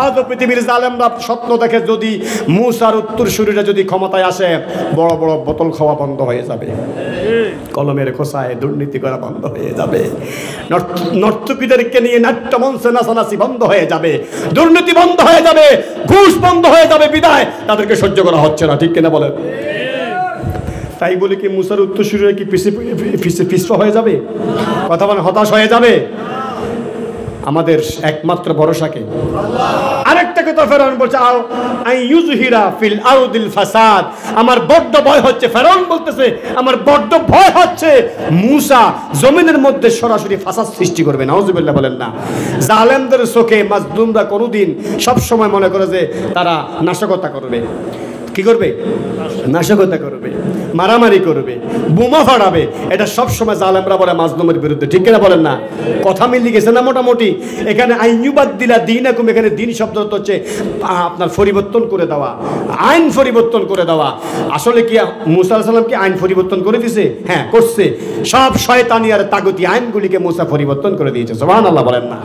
আজও পৃথিবীর জালেমরা স্বপ্ন দেখে যদি মুসার উত্তরসূরিরা যদি ক্ষমতায় আসে বড় বড় বোতল খাওয়া বন্ধ হয়ে যাবে, কলমের খোসায় দুর্নীতি করা বন্ধ হয়ে যাবে, নর্তকীদেরকে নিয়ে নাট্যমঞ্চে নাচানাচি বন্ধ হয়ে যাবে, দুর্নীতি বন্ধ হয়ে যাবে, ঘুষ বন্ধ হয়ে যাবে, বিদায় তাদেরকে সহ্য করা হচ্ছে না। ঠিক কিনা বলেন? তাই বলে কি মুসার উত্তরসূরিরা কি পিছপা হয়ে যাবে? কথা বলে হতাশ হয়ে যাবে? আমাদের একমাত্র ভরসাকে আরেকটা কথা ফেরাউন বলছে আই ইউজহিরা ফিল আরদিল ফাসাদ। আমার বড্ড ভয় হচ্ছে, ফেরাউন বলতেছে আমার বড্ড ভয় হচ্ছে মুসা জমিনের মধ্যে সরাসরি ফাসাদ সৃষ্টি করবে। নাউজুবিল্লাহ বলেন না। জালেমদের চোখে মাজলুমরা কোনোদিন সব সময় মনে করে যে তারা নাশকতা করবে। কি করবে? নাশকতা করবে, মারামারি করবে, বোমা ফাড়াবে। এটা সব সময় জালেমরা বলে মাজলুমের বিরুদ্ধে। ঠিক কিনা বলেন না? কথা মিলিয়ে গেছে না মোটামুটি? এখানে আইয়ুবাদ্দিলা দীনাকুম, এখানে দিন শব্দ হচ্ছে আপনার পরিবর্তন করে দেওয়া, আইন পরিবর্তন করে দেওয়া। আসলে কি মুসা আলাইহিস সালাম কি আইন পরিবর্তন করে দিয়েছে? হ্যাঁ করছে। সব শয়তানি আর তাগুতি আইনগুলিকে মুসা পরিবর্তন করে দিয়েছে। সুবহানাল্লাহ বলেন না?